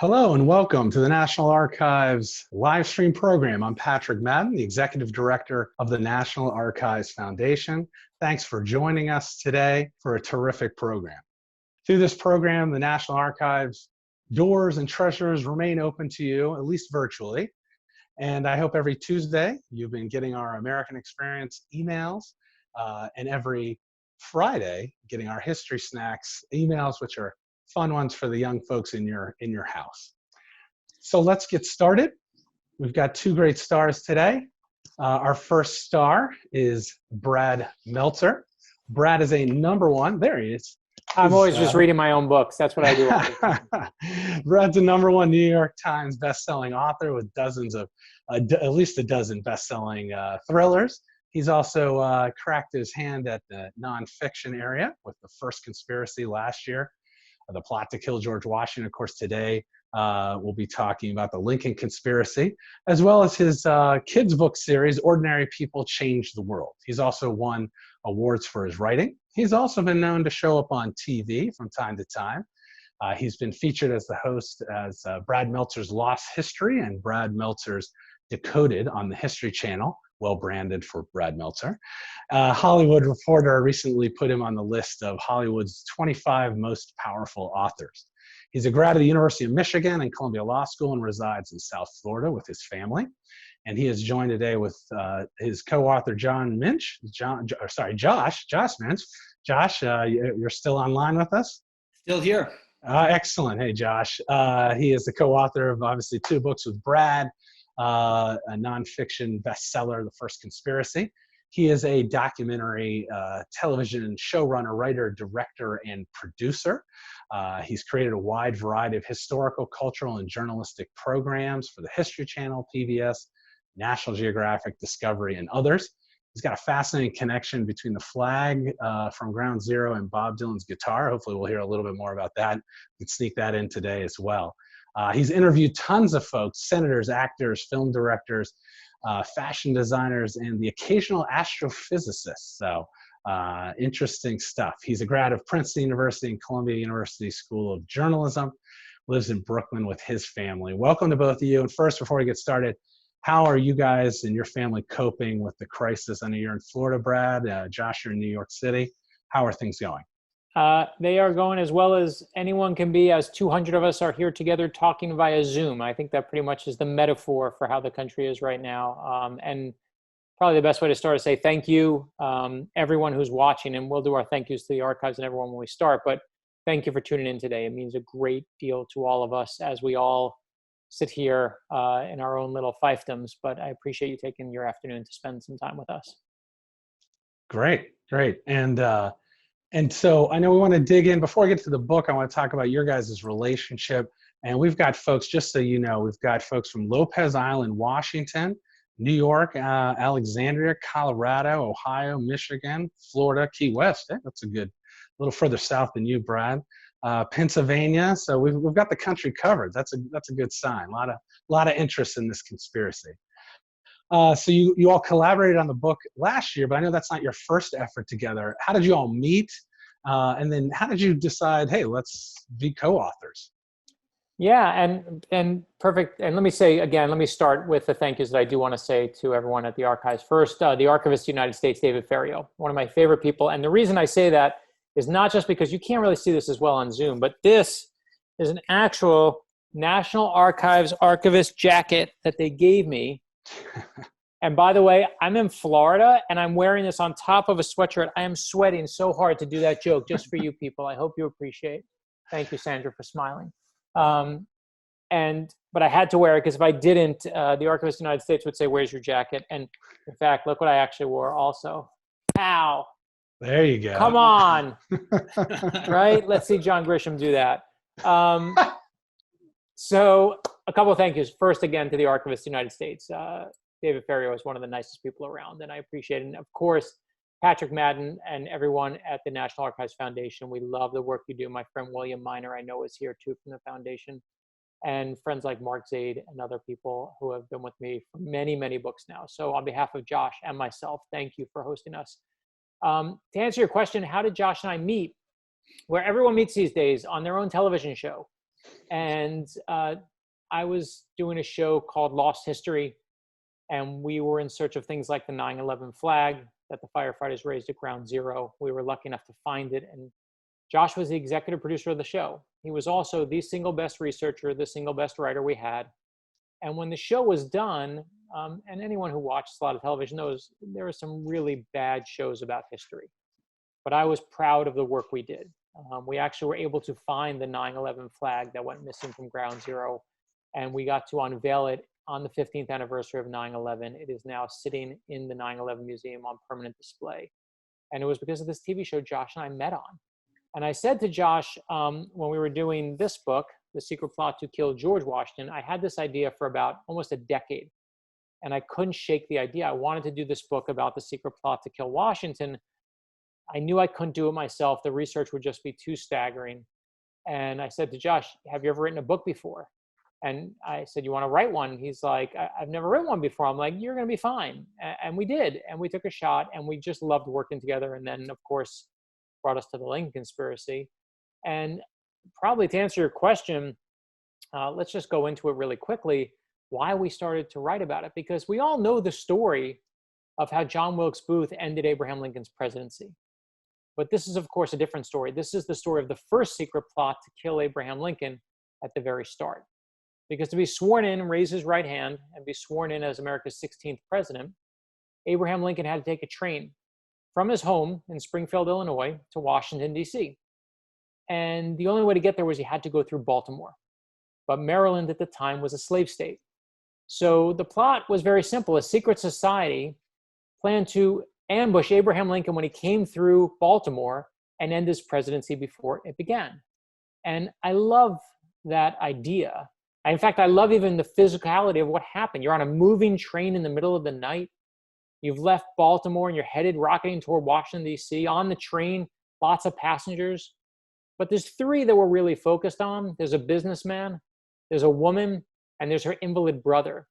Hello and welcome to the National Archives live stream program. I'm Patrick Madden, the Executive Director of the National Archives Foundation. Thanks for joining us today for a terrific program. Through this program, the National Archives doors and treasures remain open to you, at least virtually. And I hope every Tuesday you've been getting our American Experience emails, and every Friday getting our History Snacks emails, which are fun ones for the young folks in your house. So let's get started. We've got two great stars today. Our first star is Brad Meltzer. Brad is a #1. There he is. I'm always just reading my own books. That's what I do. Brad's a #1 New York Times bestselling author with dozens of, at least a dozen bestselling thrillers. He's also cracked his hand at the nonfiction area with The First Conspiracy last year, The Plot to Kill George Washington. Of course, today we'll be talking about the Lincoln Conspiracy, as well as his kids' book series, Ordinary People Change the World. He's also won awards for his writing. He's also been known to show up on TV from time to time. He's been featured as the host as Brad Meltzer's Lost History and Brad Meltzer's Decoded on the History Channel, well branded for Brad Meltzer. Hollywood Reporter recently put him on the list of Hollywood's 25 most powerful authors. He's a grad of the University of Michigan and Columbia Law School and resides in South Florida with his family. And he is joined today with his co-author, Josh Mensch. Josh, you're still online with us? Still here. Excellent. Hey, Josh. He is the co-author of obviously 2 books with Brad, a nonfiction bestseller, The First Conspiracy. He is a documentary television showrunner, writer, director, and producer. He's created a wide variety of historical, cultural, and journalistic programs for the History Channel, PBS, National Geographic, Discovery, and others. He's got a fascinating connection between the flag from Ground Zero and Bob Dylan's guitar. Hopefully we'll hear a little bit more about that. We can sneak that in today as well. He's interviewed tons of folks, senators, actors, film directors, fashion designers, and the occasional astrophysicist. So interesting stuff. He's a grad of Princeton University and Columbia University School of Journalism, lives in Brooklyn with his family. Welcome to both of you. And first, before we get started, how are you guys and your family coping with the crisis? I know you're in Florida, Brad. Josh, you're in New York City. How are things going? They are going as well as anyone can be, as 200 of us are here together talking via Zoom. I think that pretty much is the metaphor for how the country is right now. And probably the best way to start is say thank you, everyone who's watching, and we'll do our thank yous to the archives and everyone when we start. But thank you for tuning in today. It means a great deal to all of us as we all sit here in our own little fiefdoms. But I appreciate you taking your afternoon to spend some time with us. Great. And so I know we want to dig in. Before I get to the book, I want to talk about your guys' relationship. And we've got folks, just so you know, we've got folks from Lopez Island, Washington, New York, Alexandria, Colorado, Ohio, Michigan, Florida, Key West. That's a little further south than you, Brad. Pennsylvania. So we've got the country covered. That's a good sign. A lot of interest in this conspiracy. So you all collaborated on the book last year, but I know that's not your first effort together. How did you all meet? And then how did you decide, hey, let's be co-authors? Yeah, and perfect. And let me start with the thank yous that I do want to say to everyone at the archives. First, the Archivist of the United States, David Ferriero, one of my favorite people. And the reason I say that is not just because you can't really see this as well on Zoom, but this is an actual National Archives archivist jacket that they gave me. And by the way, I'm in Florida and I'm wearing this on top of a sweatshirt. I am sweating so hard to do that joke just for you people. I hope you appreciate. Thank you, Sandra, for smiling. But I had to wear it because if I didn't, the Archivist of the United States would say, "Where's your jacket?" And in fact, look what I actually wore also. Ow. There you go. Come on. Right? Let's see John Grisham do that. So a couple of thank yous. First, again, to the Archivist of the United States. David Ferriero is one of the nicest people around, and I appreciate it. And of course, Patrick Madden and everyone at the National Archives Foundation. We love the work you do. My friend William Miner, I know, is here too from the foundation. And friends like Mark Zaid and other people who have been with me for many, many books now. So on behalf of Josh and myself, thank you for hosting us. To answer your question, how did Josh and I meet? Where everyone meets these days, on their own television show. And I was doing a show called Lost History, and we were in search of things like the 9/11 flag that the firefighters raised at Ground Zero. We were lucky enough to find it, and Josh was the executive producer of the show. He was also the single best researcher, the single best writer we had. And when the show was done, and anyone who watches a lot of television knows there were some really bad shows about history. But I was proud of the work we did. We actually were able to find the 9/11 flag that went missing from Ground Zero, and we got to unveil it on the 15th anniversary of 9/11. It is now sitting in the 9/11 Museum on permanent display. And it was because of this TV show Josh and I met on. And I said to Josh, when we were doing this book, The Secret Plot to Kill George Washington, I had this idea for about almost a decade. And I couldn't shake the idea. I wanted to do this book about the secret plot to kill Washington. I knew I couldn't do it myself. The research would just be too staggering. And I said to Josh, have you ever written a book before? And I said, you want to write one? He's like, I've never written one before. I'm like, you're going to be fine. And we did. And we took a shot, and we just loved working together. And then, of course, brought us to the Lincoln Conspiracy. And probably to answer your question, let's just go into it really quickly, why we started to write about it. Because we all know the story of how John Wilkes Booth ended Abraham Lincoln's presidency. But this is, of course, a different story. This is the story of the first secret plot to kill Abraham Lincoln at the very start. Because to be sworn in and raise his right hand and be sworn in as America's 16th president, Abraham Lincoln had to take a train from his home in Springfield, Illinois, to Washington, D.C. And the only way to get there was he had to go through Baltimore. But Maryland at the time was a slave state. So the plot was very simple. A secret society planned to ambush Abraham Lincoln when he came through Baltimore and end his presidency before it began. And I love that idea. In fact, I love even the physicality of what happened. You're on a moving train in the middle of the night. You've left Baltimore and you're headed rocketing toward Washington, D.C. On the train, lots of passengers. But there's three that we're really focused on. There's a businessman, there's a woman, and there's her invalid brother.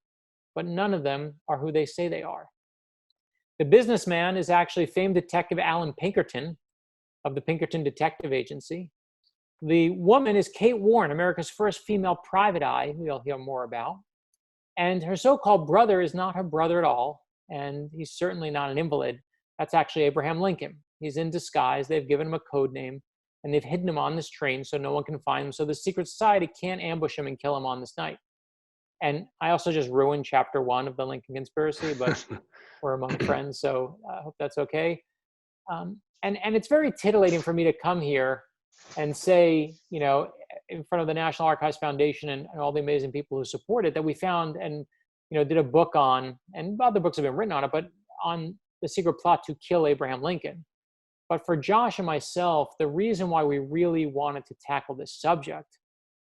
But none of them are who they say they are. The businessman is actually famed detective Alan Pinkerton of the Pinkerton Detective Agency. The woman is Kate Warren, America's first female private eye, who you'll hear more about. And her so-called brother is not her brother at all, and he's certainly not an invalid. That's actually Abraham Lincoln. He's in disguise. They've given him a code name, and they've hidden him on this train so no one can find him. So the secret society can't ambush him and kill him on this night. And I also just ruined chapter 1 of the Lincoln Conspiracy, but we're among friends, so I hope that's okay. And it's very titillating for me to come here and say, you know, in front of the National Archives Foundation and all the amazing people who support it, that we found and, you know, did a book on, and other books have been written on it, but on the secret plot to kill Abraham Lincoln. But for Josh and myself, the reason why we really wanted to tackle this subject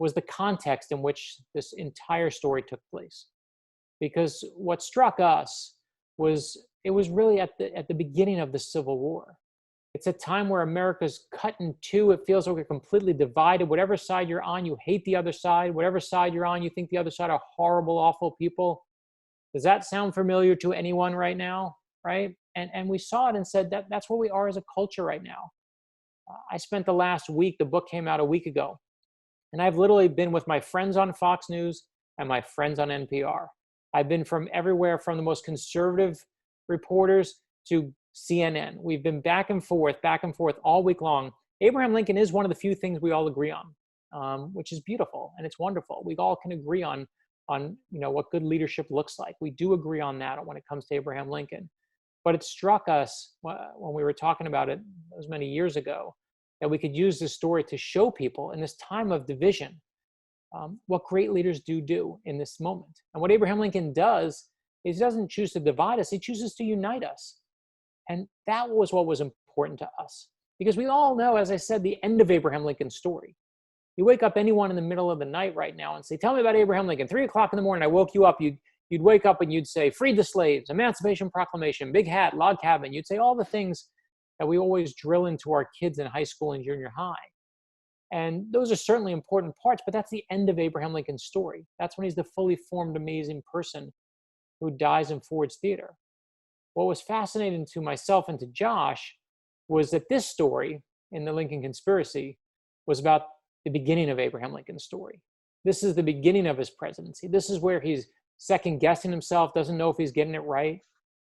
was the context in which this entire story took place. Because what struck us was it was really at the beginning of the Civil War. It's a time where America's cut in two. It feels like we're completely divided. Whatever side you're on, you hate the other side. Whatever side you're on, you think the other side are horrible, awful people. Does that sound familiar to anyone right now? Right? And we saw it and said that's where we are as a culture right now. I spent the last week, the book came out a week ago, and I've literally been with my friends on Fox News and my friends on NPR. I've been from everywhere, from the most conservative reporters to CNN. We've been back and forth all week long. Abraham Lincoln is one of the few things we all agree on, which is beautiful and it's wonderful. We all can agree on what good leadership looks like. We do agree on that when it comes to Abraham Lincoln. But it struck us when we were talking about it, those many years ago, that we could use this story to show people in this time of division what great leaders do in this moment. And what Abraham Lincoln does is he doesn't choose to divide us, he chooses to unite us. And that was what was important to us. Because we all know, as I said, the end of Abraham Lincoln's story. You wake up anyone in the middle of the night right now and say, tell me about Abraham Lincoln. 3 o'clock in the morning, I woke you up. You'd wake up and you'd say, freed the slaves, Emancipation Proclamation, big hat, log cabin. You'd say all the things that we always drill into our kids in high school and junior high. And those are certainly important parts, but that's the end of Abraham Lincoln's story. That's when he's the fully formed, amazing person who dies in Ford's Theater. What was fascinating to myself and to Josh was that this story in the Lincoln Conspiracy was about the beginning of Abraham Lincoln's story. This is the beginning of his presidency. This is where he's second guessing himself, doesn't know if he's getting it right.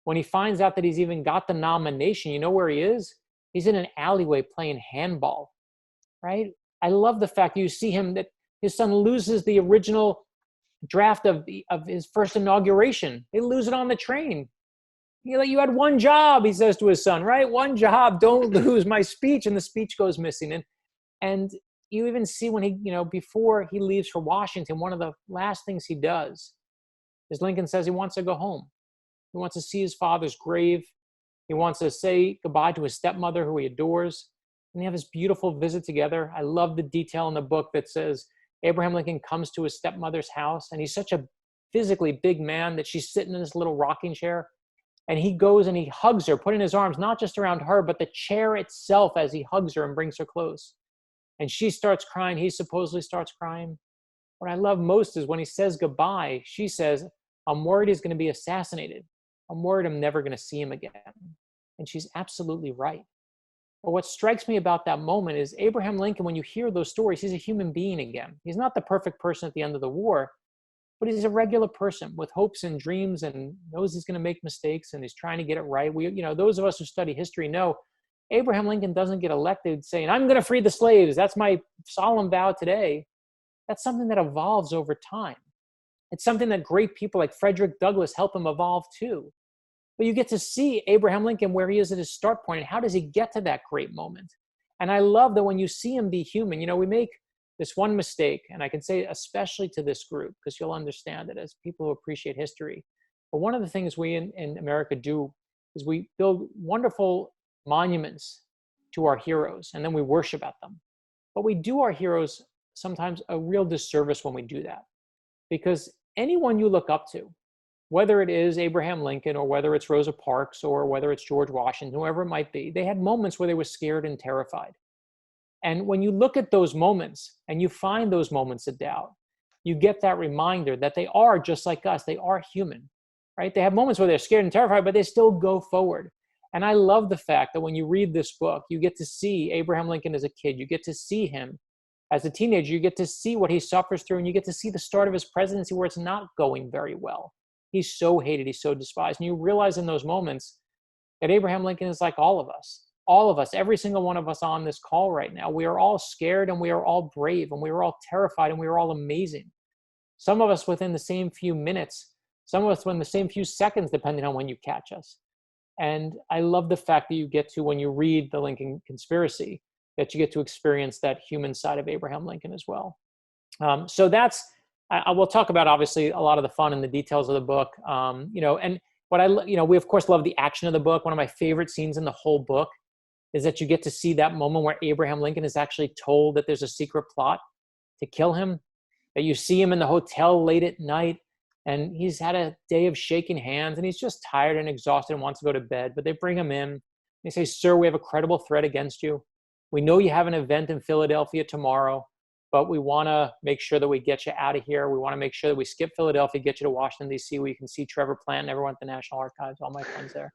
When he finds out that he's even got the nomination, you know where he is? He's in an alleyway playing handball, right? I love the fact that you see him, that his son loses the original draft of his first inauguration. They lose it on the train. You had one job, he says to his son, right? One job, don't lose my speech. And the speech goes missing. And you even see when he, before he leaves for Washington, one of the last things he does is Lincoln says he wants to go home. He wants to see his father's grave. He wants to say goodbye to his stepmother, who he adores. And they have this beautiful visit together. I love the detail in the book that says Abraham Lincoln comes to his stepmother's house, and he's such a physically big man that she's sitting in this little rocking chair. And he goes and he hugs her, putting his arms not just around her, but the chair itself as he hugs her and brings her close. And she starts crying. He supposedly starts crying. What I love most is when he says goodbye, she says, I'm worried he's going to be assassinated. I'm worried I'm never going to see him again. And she's absolutely right. But what strikes me about that moment is Abraham Lincoln, when you hear those stories, he's a human being again. He's not the perfect person at the end of the war, but he's a regular person with hopes and dreams and knows he's going to make mistakes and he's trying to get it right. Those of us who study history know Abraham Lincoln doesn't get elected saying, I'm going to free the slaves. That's my solemn vow today. That's something that evolves over time. It's something that great people like Frederick Douglass help him evolve too. But you get to see Abraham Lincoln where he is at his start point and how does he get to that great moment? And I love that when you see him be human, we make this one mistake, and I can say especially to this group, because you'll understand it as people who appreciate history. But one of the things we in America do is we build wonderful monuments to our heroes, and then we worship at them. But we do our heroes sometimes a real disservice when we do that. Because anyone you look up to, whether it is Abraham Lincoln or whether it's Rosa Parks or whether it's George Washington, whoever it might be, they had moments where they were scared and terrified. And when you look at those moments and you find those moments of doubt, you get that reminder that they are just like us. They are human, right? They have moments where they're scared and terrified, but they still go forward. And I love the fact that when you read this book, you get to see Abraham Lincoln as a kid. You get to see him as a teenager. You get to see what he suffers through, and you get to see the start of his presidency where it's not going very well. He's so hated. He's so despised. And you realize in those moments that Abraham Lincoln is like all of us. All of us, every single one of us on this call right now, we are all scared and we are all brave and we are all terrified and we are all amazing. Some of us within the same few minutes, some of us within the same few seconds, depending on when you catch us. And I love the fact that you get to, when you read the Lincoln Conspiracy, that you get to experience that human side of Abraham Lincoln as well. So that's, I will talk about obviously a lot of the fun and the details of the book, and what we of course love the action of the book. One of my favorite scenes in the whole book is that you get to see that moment where Abraham Lincoln is actually told that there's a secret plot to kill him, that you see him in the hotel late at night, and he's had a day of shaking hands, and he's just tired and exhausted and wants to go to bed, but they bring him in. They say, sir, we have a credible threat against you. We know you have an event in Philadelphia tomorrow, but we want to make sure that we get you out of here. We want to make sure that we skip Philadelphia, get you to Washington, D.C., where you can see Trevor Plant and everyone at the National Archives, all my friends there.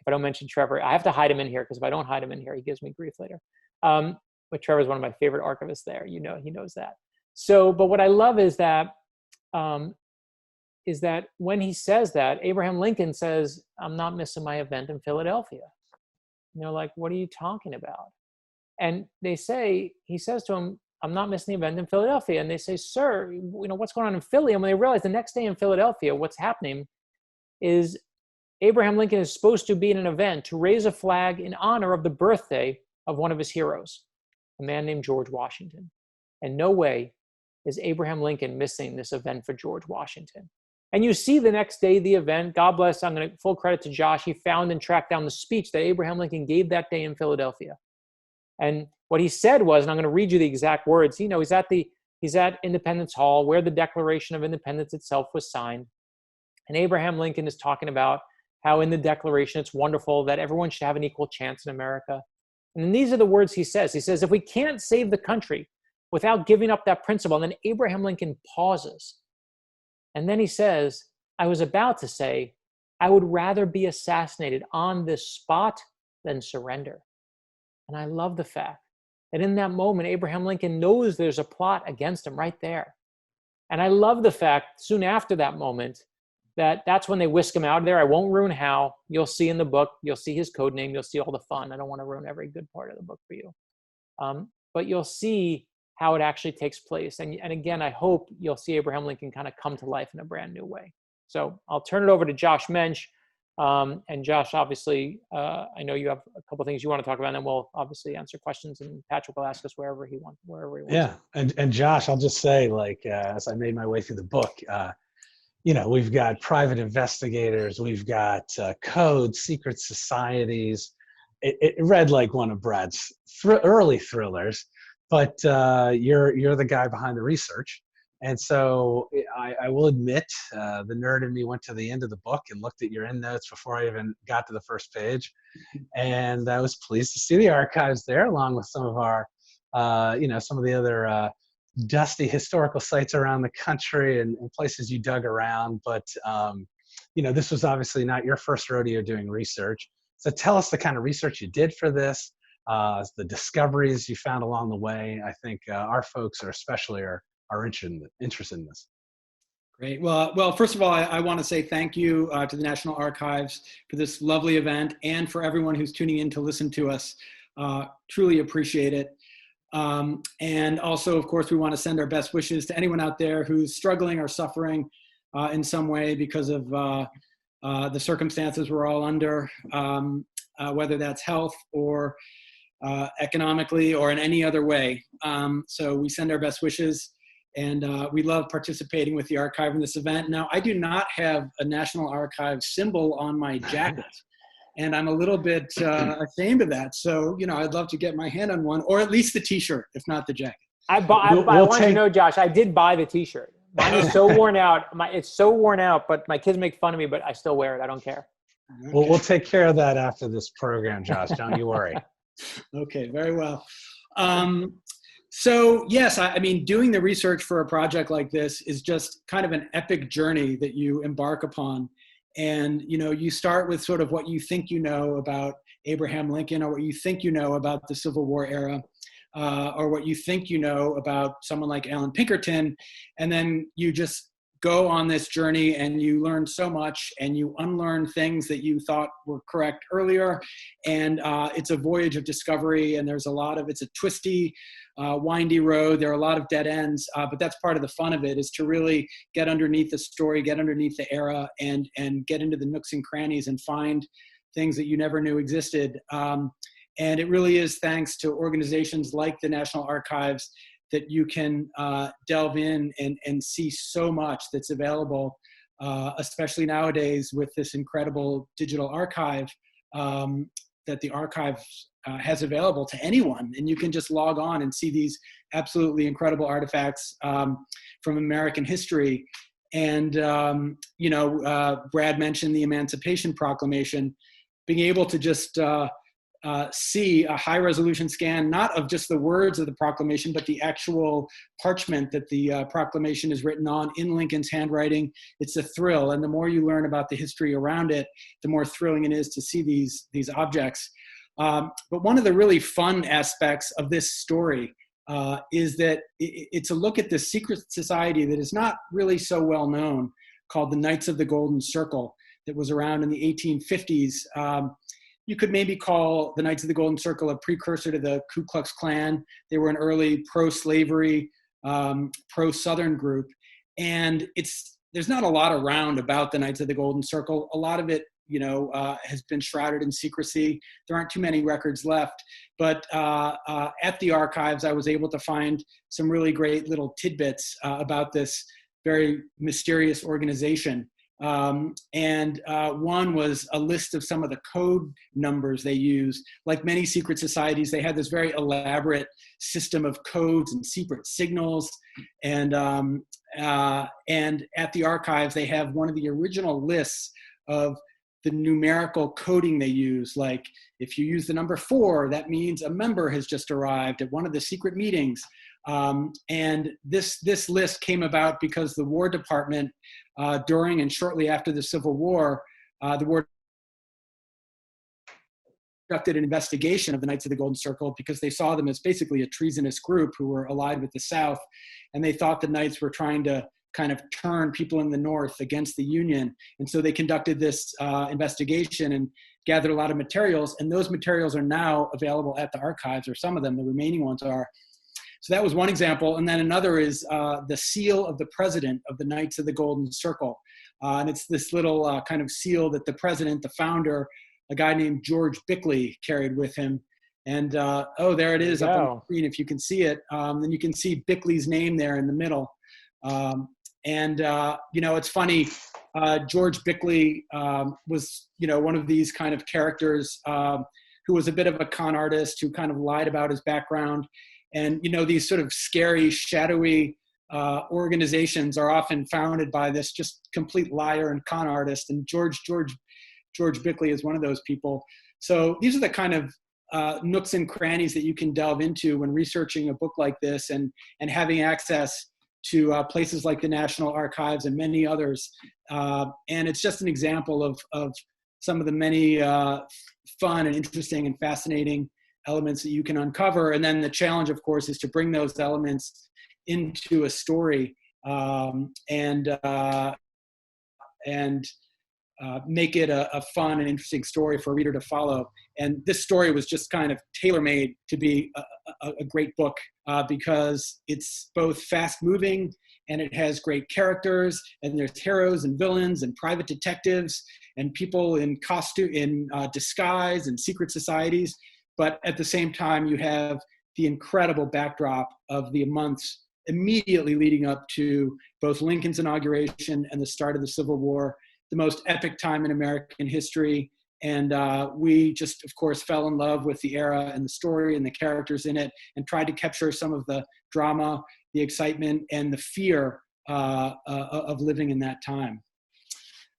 If I don't mention Trevor, I have to hide him in here because if I don't hide him in here, he gives me grief later. But Trevor's one of my favorite archivists there. He knows that. So, but what I love is that when he says that, Abraham Lincoln says, I'm not missing my event in Philadelphia. And they're like, what are you talking about? And he says to him, I'm not missing the event in Philadelphia. And they say, sir, what's going on in Philly? And when they realize the next day in Philadelphia, what's happening is Abraham Lincoln is supposed to be in an event to raise a flag in honor of the birthday of one of his heroes, a man named George Washington. And no way is Abraham Lincoln missing this event for George Washington. And you see the next day, the event, God bless, I'm going to full credit to Josh, he found and tracked down the speech that Abraham Lincoln gave that day in Philadelphia. And what he said was, and I'm going to read you the exact words, he's at Independence Hall where the Declaration of Independence itself was signed. And Abraham Lincoln is talking about how in the Declaration it's wonderful that everyone should have an equal chance in America. And then these are the words he says. He says, if we can't save the country without giving up that principle, and then Abraham Lincoln pauses. And then he says, I was about to say, I would rather be assassinated on this spot than surrender. And I love the fact that in that moment, Abraham Lincoln knows there's a plot against him right there. And I love the fact soon after that moment that that's when they whisk him out of there. I won't ruin how. You'll see in the book, you'll see his code name, you'll see all the fun. I don't want to ruin every good part of the book for you. But you'll see how it actually takes place. And again, I hope you'll see Abraham Lincoln kind of come to life in a brand new way. So I'll turn it over to Josh Mensch. And Josh, obviously, I know you have a couple of things you want to talk about, and then we'll obviously answer questions, and Patrick will ask us wherever he wants. Yeah, and Josh, I'll just say, like, as I made my way through the book, we've got private investigators, we've got codes, secret societies. It read like one of Brad's early thrillers, but you're the guy behind the research. And so I will admit, the nerd in me went to the end of the book and looked at your endnotes before I even got to the first page. And I was pleased to see the archives there, along with some of our, some of the other dusty historical sites around the country and places you dug around. But, this was obviously not your first rodeo doing research. So tell us the kind of research you did for this, the discoveries you found along the way. I think our folks are especially are interested in this. Great. Well, first of all, I want to say thank you to the National Archives for this lovely event and for everyone who's tuning in to listen to us. Truly appreciate it. And also, of course, we want to send our best wishes to anyone out there who's struggling or suffering in some way because of the circumstances we're all under, whether that's health or economically or in any other way. So we send our best wishes. And we love participating with the archive in this event. Now, I do not have a National Archives symbol on my jacket, and I'm a little bit ashamed of that. So, I'd love to get my hand on one, or at least the T-shirt, if not the jacket. I want you to know, Josh, I did buy the T-shirt. Mine is so worn out. It's so worn out, but my kids make fun of me, but I still wear it. I don't care. Okay. We'll take care of that after this program, Josh. Don't you worry. Okay, very well. So yes, I mean, doing the research for a project like this is just kind of an epic journey that you embark upon. And, you start with sort of what you think you know about Abraham Lincoln, or what you think you know about the Civil War era, or what you think you know about someone like Allan Pinkerton. And then you just go on this journey and you learn so much and you unlearn things that you thought were correct earlier. And it's a voyage of discovery, and it's a twisty, windy road. There are a lot of dead ends, but that's part of the fun of it, is to really get underneath the story, get underneath the era, and get into the nooks and crannies and find things that you never knew existed. And it really is thanks to organizations like the National Archives that you can delve in and see so much that's available, especially nowadays with this incredible digital archive that the archive has available to anyone. And you can just log on and see these absolutely incredible artifacts from American history. And, Brad mentioned the Emancipation Proclamation. Being able to just see a high resolution scan, not of just the words of the proclamation, but the actual parchment that the proclamation is written on in Lincoln's handwriting. It's a thrill. And the more you learn about the history around it, the more thrilling it is to see these objects. But one of the really fun aspects of this story is that it's a look at this secret society that is not really so well known, called the Knights of the Golden Circle, that was around in the 1850s. You could maybe call the Knights of the Golden Circle a precursor to the Ku Klux Klan. They were an early pro-slavery, pro-Southern group. And there's not a lot around about the Knights of the Golden Circle. A lot of it, has been shrouded in secrecy. There aren't too many records left. But at the archives, I was able to find some really great little tidbits about this very mysterious organization. One was a list of some of the code numbers they used. Like many secret societies, they had this very elaborate system of codes and secret signals. And at the archives, they have one of the original lists of the numerical coding they use. Like if you use the number 4, that means a member has just arrived at one of the secret meetings. And this list came about because the War Department, during and shortly after the Civil War, the War conducted an investigation of the Knights of the Golden Circle because they saw them as basically a treasonous group who were allied with the South. And they thought the Knights were trying to kind of turn people in the North against the Union. And so they conducted this investigation and gathered a lot of materials. And those materials are now available at the archives, or some of them, the remaining ones are. So that was one example. And then another is the seal of the president of the Knights of the Golden Circle. And it's this little kind of seal that the president, the founder, a guy named George Bickley, carried with him. And oh, there it is up on the screen if you can see it. Then you can see Bickley's name there in the middle. You know, it's funny, George Bickley was, you know, one of these kind of characters who was a bit of a con artist, who kind of lied about his background. And, you know, these sort of scary, shadowy organizations are often founded by this just complete liar and con artist. And George Bickley is one of those people. So these are the kind of nooks and crannies that you can delve into when researching a book like this, and having access to places like the National Archives and many others. And it's just an example of some of the many fun and interesting and fascinating elements that you can uncover. And then the challenge, of course, is to bring those elements into a story and make it a fun and interesting story for a reader to follow. And this story was just kind of tailor-made to be a great book because it's both fast-moving and it has great characters, and there's heroes and villains and private detectives and people in costume, in disguise, and secret societies. But at the same time, you have the incredible backdrop of the months immediately leading up to both Lincoln's inauguration and the start of the Civil War, the most epic time in American history. And we just, of course, fell in love with the era and the story and the characters in it, and tried to capture some of the drama, the excitement, and the fear of living in that time.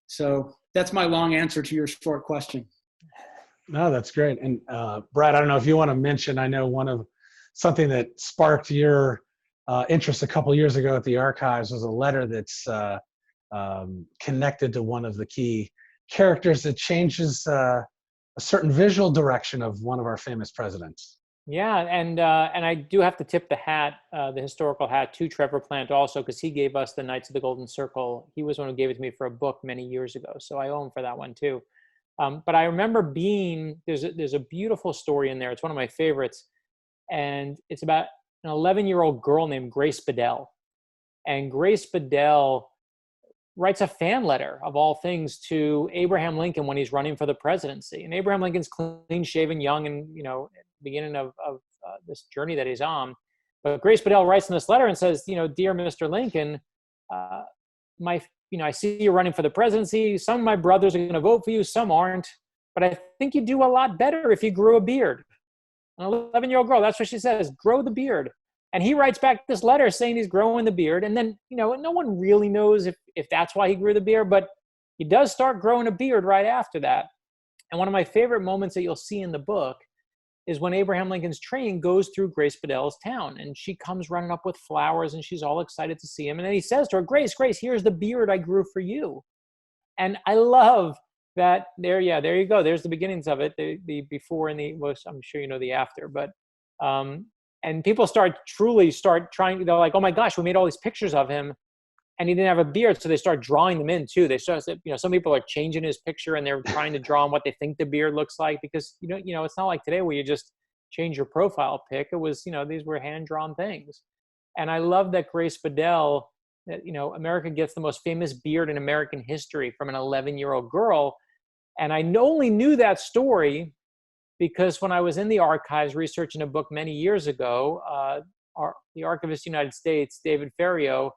So that's my long answer to your short question. No, that's great. And Brad, I don't know if you want to mention, I know something that sparked your interest a couple years ago at the archives was a letter that's connected to one of the key characters that changes a certain visual direction of one of our famous presidents. Yeah, and I do have to tip the hat, the historical hat, to Trevor Plant also, because he gave us the Knights of the Golden Circle. He was the one who gave it to me for a book many years ago, so I owe him for that one too. But I remember there's a beautiful story in there. It's one of my favorites, and it's about an 11-year-old girl named Grace Fadel. And Grace Fadel writes a fan letter, of all things, to Abraham Lincoln when he's running for the presidency. And Abraham Lincoln's clean-shaven, young, and, you know, beginning of this journey that he's on. But Grace Fadel writes in this letter and says, you know, "Dear Mr. Lincoln, I see you're running for the presidency. Some of my brothers are going to vote for you, some aren't. But I think you'd do a lot better if you grew a beard." An 11-year-old girl, that's what she says, grow the beard. And he writes back this letter saying he's growing the beard. And then, you know, no one really knows if that's why he grew the beard, but he does start growing a beard right after that. And one of my favorite moments that you'll see in the book is when Abraham Lincoln's train goes through Grace Fadel's town, and she comes running up with flowers, and she's all excited to see him. And then he says to her, Grace, here's the beard I grew for you." And I love that there you go. There's the beginnings of it, the before and the, well, I'm sure you know the after, but, and people start trying, they're like, "Oh my gosh, we made all these pictures of him and he didn't have a beard." So they start drawing them in too. They start, you know, some people are changing his picture and they're trying to draw on what they think the beard looks like, because, you know, it's not like today where you just change your profile pic. It was, you know, these were hand-drawn things. And I love that Grace Fadel, that, you know, America gets the most famous beard in American history from an 11-year-old girl. And I only knew that story because when I was in the archives researching a book many years ago, the Archivist of the United States, David Ferriero,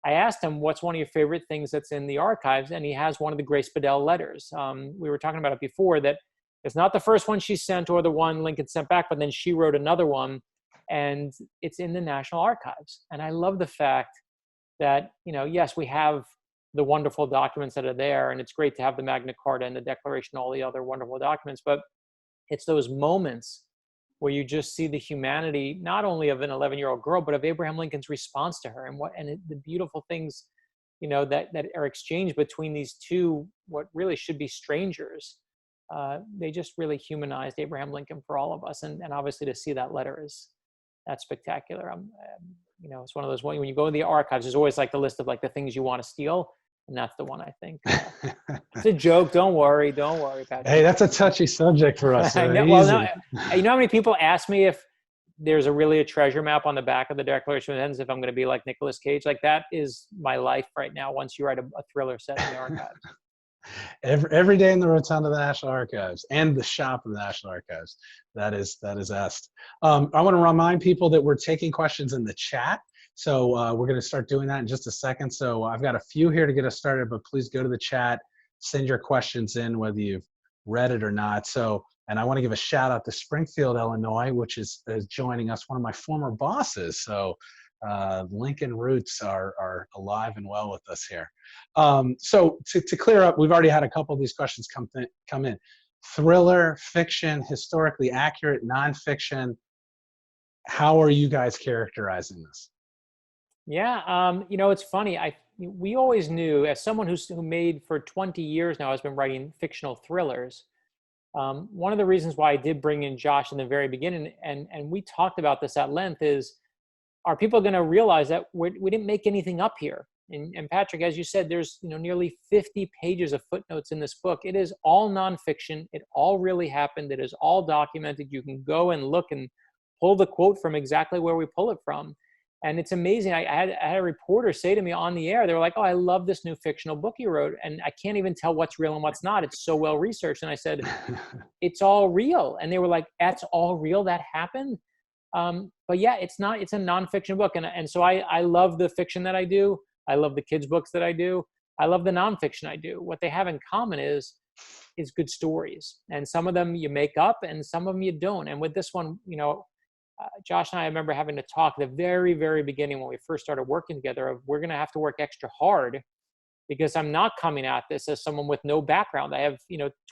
I asked him, "What's one of your favorite things that's in the archives?" And he has one of the Grace Fadel letters. We were talking about it before, that it's not the first one she sent or the one Lincoln sent back, but then she wrote another one, and it's in the National Archives. And I love the fact that, you know, yes, we have the wonderful documents that are there, and it's great to have the Magna Carta and the Declaration and all the other wonderful documents, but it's those moments where you just see the humanity, not only of an 11-year-old girl, but of Abraham Lincoln's response to her, and the beautiful things, you know, that are exchanged between these two, what really should be strangers. they just really humanized Abraham Lincoln for all of us. And obviously to see that letter that's spectacular. It's one of those, when you go to the archives, there's always like the list of like the things you want to steal. And that's the one I think. It's a joke. Don't worry, Patrick. Hey, that's a touchy subject for us. I know, well, no, you know how many people ask me if there's a treasure map on the back of the Declaration of Independence, if I'm going to be like Nicolas Cage? Like, that is my life right now. Once you write a thriller set in the archives. Every day in the Rotunda of the National Archives and the shop of the National Archives. That is us. I want to remind people that we're taking questions in the chat. So we're going to start doing that in just a second. So I've got a few here to get us started, but please go to the chat, send your questions in, whether you've read it or not. So, and I want to give a shout out to Springfield, Illinois, which is joining us, one of my former bosses. So Lincoln roots are alive and well with us here. So to clear up, we've already had a couple of these questions come in. Thriller, fiction, historically accurate, nonfiction. How are you guys characterizing this? Yeah, it's funny. We always knew, as someone who made for 20 years now has been writing fictional thrillers. One of the reasons why I did bring in Josh in the very beginning, and we talked about this at length, is, are people going to realize that we didn't make anything up here? And Patrick, as you said, there's nearly 50 pages of footnotes in this book. It is all nonfiction. It all really happened. It is all documented. You can go and look and pull the quote from exactly where we pull it from. And it's amazing. I had a reporter say to me on the air, they were like, "Oh, I love this new fictional book you wrote, and I can't even tell what's real and what's not. It's so well researched." And I said, "It's all real." And they were like, "That's all real? That happened?" But yeah, it's not. It's a nonfiction book, and so I love the fiction that I do. I love the kids' books that I do. I love the nonfiction I do. What they have in common is good stories, and some of them you make up, and some of them you don't. And with this one, Josh and I remember having to talk at the very, very beginning when we first started working together of, we're going to have to work extra hard, because I'm not coming at this as someone with no background. I have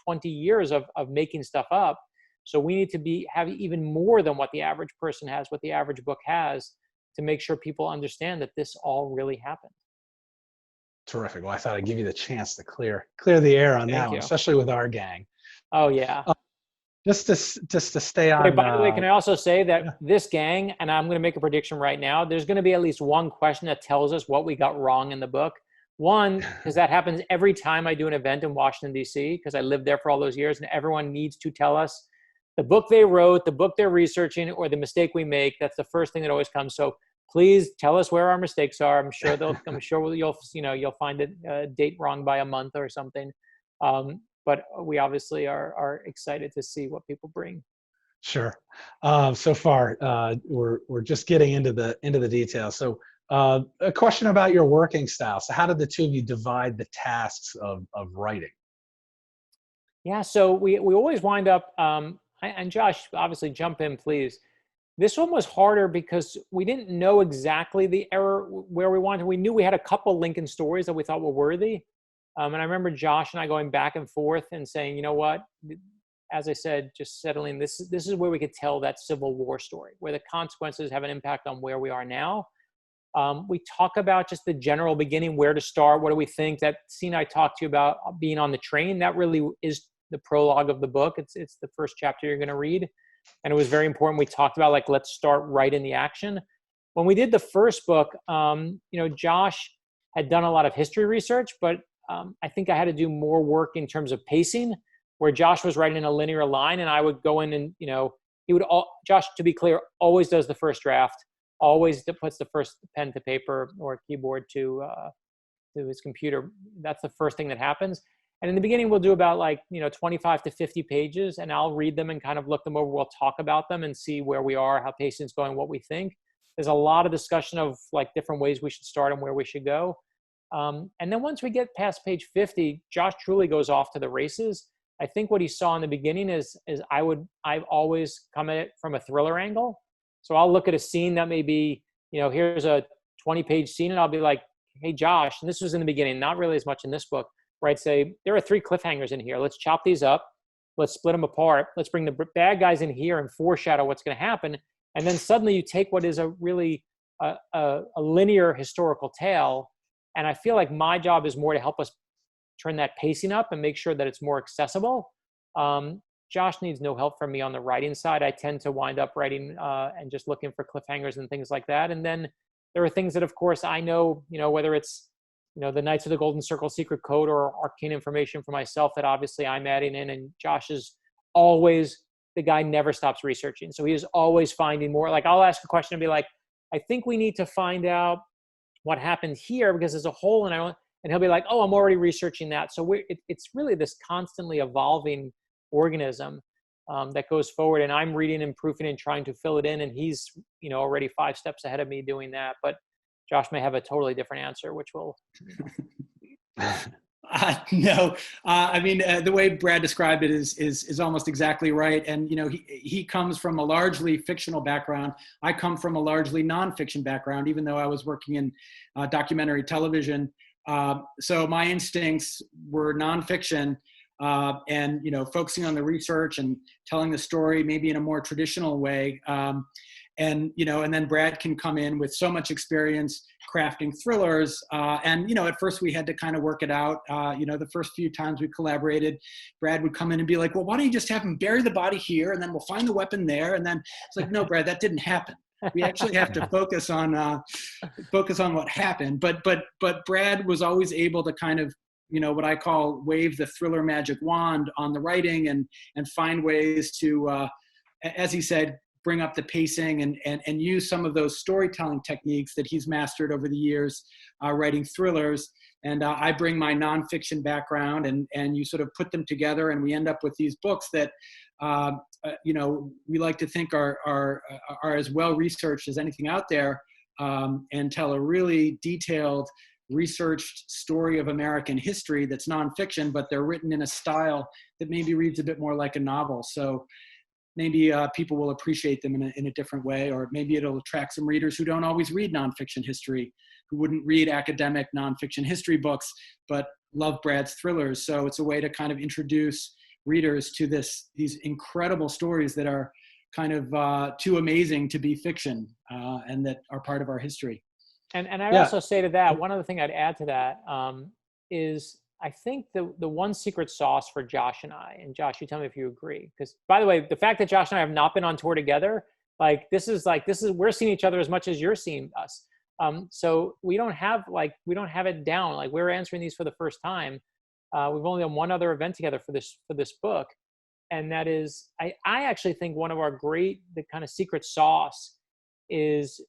20 years of making stuff up. So we need to have even more than what the average person has, what the average book has, to make sure people understand that this all really happened. Terrific. Well, I thought I'd give you the chance to clear the air on that one, especially with our gang. Oh yeah. Just to stay on. By the way, can I also say that this gang, and I'm going to make a prediction right now, there's going to be at least one question that tells us what we got wrong in the book. One, because that happens every time I do an event in Washington, D.C., because I lived there for all those years, and everyone needs to tell us the book they wrote, the book they're researching, or the mistake we make. That's the first thing that always comes. So please tell us where our mistakes are. I'm sure you'll find a date wrong by a month or something. But we obviously are excited to see what people bring. Sure. So far, we're just getting into the details. So a question about your working style. So how did the two of you divide the tasks of writing? Yeah, so we always wind up, and Josh, obviously jump in, please. This one was harder because we didn't know exactly the error where we wanted. We knew we had a couple Lincoln stories that we thought were worthy. And I remember Josh and I going back and forth and saying, you know what, as I said, just settling, this is where we could tell that Civil War story, where the consequences have an impact on where we are now. We talk about just the general beginning, where to start, what do we think. That scene I talked to you about being on the train, that really is the prologue of the book. It's the first chapter you're going to read. And it was very important. We talked about, like, let's start right in the action. When we did the first book, Josh had done a lot of history research, but I think I had to do more work in terms of pacing, where Josh was writing in a linear line and I would go in and, Josh, to be clear, always does the first draft, always puts the first pen to paper or keyboard to his computer. That's the first thing that happens. And in the beginning, we'll do about 25 to 50 pages, and I'll read them and kind of look them over. We'll talk about them and see where we are, how pacing's going, what we think. There's a lot of discussion of different ways we should start and where we should go. And then once we get past page 50, Josh truly goes off to the races. I think what he saw in the beginning is I've always come at it from a thriller angle. So I'll look at a scene that may be, here's a 20-page scene, and I'll be like, hey, Josh, and this was in the beginning, not really as much in this book, where I'd say, there are 3 cliffhangers in here. Let's chop these up. Let's split them apart. Let's bring the bad guys in here and foreshadow what's going to happen. And then suddenly you take what is a really a linear historical tale. And I feel like my job is more to help us turn that pacing up and make sure that it's more accessible. Josh needs no help from me on the writing side. I tend to wind up writing and just looking for cliffhangers and things like that. And then there are things that, of course, I know, whether it's, the Knights of the Golden Circle secret code or arcane information for myself that obviously I'm adding in. And Josh is always, the guy never stops researching. So he is always finding more. Like, I'll ask a question and be like, I think we need to find out what happened here because there's a hole, and he'll be like, oh, I'm already researching that. So it's really this constantly evolving organism that goes forward, and I'm reading and proofing and trying to fill it in, and he's already 5 steps ahead of me doing that. But Josh may have a totally different answer, which will. No, I mean, the way Brad described it is almost exactly right. And, he comes from a largely fictional background. I come from a largely nonfiction background, even though I was working in documentary television. So my instincts were nonfiction and, focusing on the research and telling the story maybe in a more traditional way. And then Brad can come in with so much experience crafting thrillers. And, at first we had to kind of work it out. The first few times we collaborated, Brad would come in and be like, well, why don't you just have him bury the body here? And then we'll find the weapon there. And then it's like, no, Brad, that didn't happen. We actually have to focus on what happened. But Brad was always able to kind of, what I call wave the thriller magic wand on the writing and find ways to, as he said, bring up the pacing and use some of those storytelling techniques that he's mastered over the years writing thrillers. And I bring my nonfiction background and you sort of put them together and we end up with these books that, we like to think are as well researched as anything out there and tell a really detailed, researched story of American history that's nonfiction, but they're written in a style that maybe reads a bit more like a novel. So maybe people will appreciate them in a different way, or maybe it'll attract some readers who don't always read nonfiction history, who wouldn't read academic nonfiction history books, but love Brad's thrillers. So it's a way to kind of introduce readers to these incredible stories that are kind of too amazing to be fiction and that are part of our history. And I'd also say to that, one other thing I'd add to that is I think the one secret sauce for Josh and I, and Josh, you tell me if you agree, because by the way, the fact that Josh and I have not been on tour together, we're seeing each other as much as you're seeing us. So we don't have it down. Like, we're answering these for the first time. We've only done one other event together for this book. And that is, I actually think one of our the kind of secret sauce is